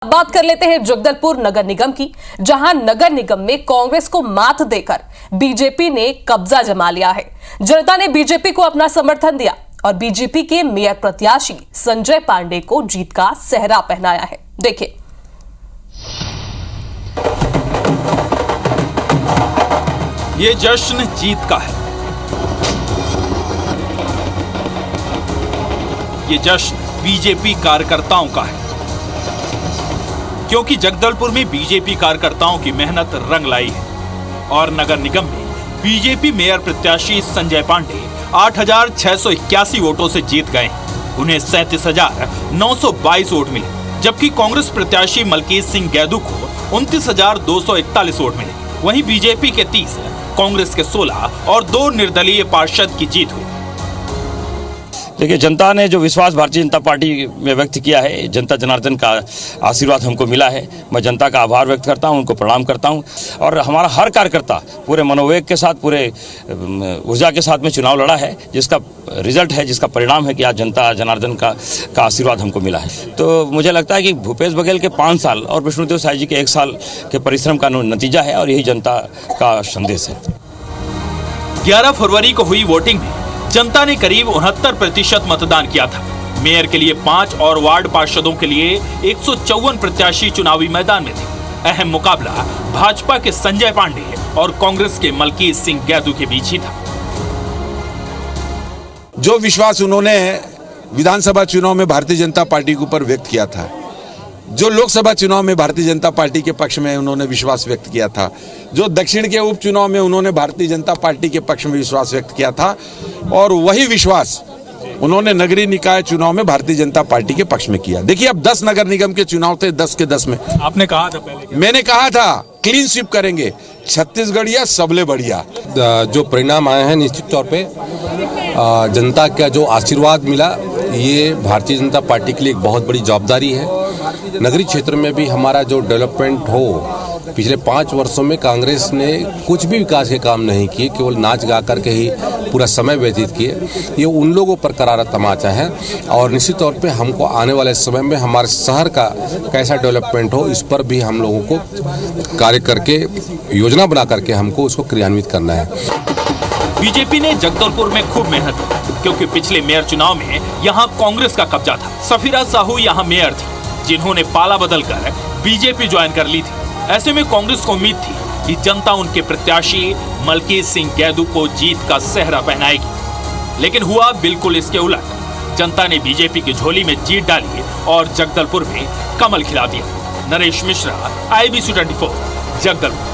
बात कर लेते हैं जगदलपुर नगर निगम की, जहां नगर निगम में कांग्रेस को मात देकर बीजेपी ने कब्जा जमा लिया है। जनता ने बीजेपी को अपना समर्थन दिया और बीजेपी के मेयर प्रत्याशी संजय पांडे को जीत का सेहरा पहनाया है। देखिए। ये जश्न जीत का है। ये जश्न बीजेपी कार्यकर्ताओं का है, क्योंकि जगदलपुर में बीजेपी कार्यकर्ताओं की मेहनत रंग लाई है और नगर निगम में बीजेपी मेयर प्रत्याशी संजय पांडे 8,681 वोटों से जीत गए। उन्हें 37,922 वोट मिले, जबकि कांग्रेस प्रत्याशी मलकीत सिंह गैदू को 29,241 वोट मिले। वहीं बीजेपी के 30, कांग्रेस के 16 और 2 निर्दलीय पार्षद की जीत हुई। देखिए, जनता ने जो विश्वास भारतीय जनता पार्टी में व्यक्त किया है, जनता जनार्दन का आशीर्वाद हमको मिला है। मैं जनता का आभार व्यक्त करता हूं, उनको प्रणाम करता हूं। और हमारा हर कार्यकर्ता पूरे मनोवेग के साथ, पूरे ऊर्जा के साथ में चुनाव लड़ा है, जिसका रिजल्ट है, जिसका परिणाम है कि आज जनता जनार्दन का आशीर्वाद हमको मिला है। तो मुझे लगता है कि भूपेश बघेल के 5 साल और विष्णुदेव साय जी के 1 साल के परिश्रम का नतीजा है और यही जनता का संदेश है। 11 फरवरी को हुई वोटिंग में जनता ने करीब 69% मतदान किया था। मेयर के लिए 5 और वार्ड पार्षदों के लिए 154 प्रत्याशी चुनावी मैदान में थे। अहम मुकाबला भाजपा के संजय पांडे और कांग्रेस के मलकीत सिंह गैदू के बीच ही था। जो विश्वास उन्होंने विधानसभा चुनाव में भारतीय जनता पार्टी के ऊपर व्यक्त किया था, जो लोकसभा चुनाव में भारतीय जनता पार्टी के पक्ष में उन्होंने विश्वास व्यक्त किया था, जो दक्षिण के उपचुनाव में उन्होंने भारतीय जनता पार्टी के पक्ष में विश्वास व्यक्त किया था, और वही विश्वास उन्होंने नगरीय निकाय चुनाव में भारतीय जनता पार्टी के पक्ष में किया। देखिए, अब 10 नगर निगम के चुनाव थे, 10 के 10 में आपने कहा था पहले, मैंने कहा था क्लीन स्वीप करेंगे, छत्तीसगढ़िया सबले बढ़िया। जो परिणाम आए हैं, निश्चित तौर पे जनता का जो आशीर्वाद मिला, ये भारतीय जनता पार्टी के लिए एक बहुत बड़ी जवाबदारी है। नगरीय क्षेत्र में भी हमारा जो डेवलपमेंट हो, पिछले 5 वर्षों में कांग्रेस ने कुछ भी विकास के काम नहीं किए, केवल नाच गा करके ही पूरा समय व्यतीत किए। ये उन लोगों पर करारा तमाचा है और निश्चित तौर पे हमको आने वाले समय में हमारे शहर का कैसा डेवलपमेंट हो, इस पर भी हम लोगों को कार्य करके, योजना बना करके हमको उसको क्रियान्वित करना है। बीजेपी ने जगदलपुर में खूब मेहनत की, क्योंकि पिछले मेयर चुनाव में यहाँ कांग्रेस का कब्जा था। सफीरा साहू यहाँ मेयर थी, जिन्होंने पाला बदलकर बीजेपी ज्वाइन कर ली थी। ऐसे में कांग्रेस को उम्मीद थी कि जनता उनके प्रत्याशी मलकीत सिंह गैदू को जीत का सेहरा पहनाएगी, लेकिन हुआ बिल्कुल इसके उलट। जनता ने बीजेपी की झोली में जीत डाली और जगदलपुर में कमल खिला दिया। नरेश मिश्रा, IBC 24, जगदलपुर।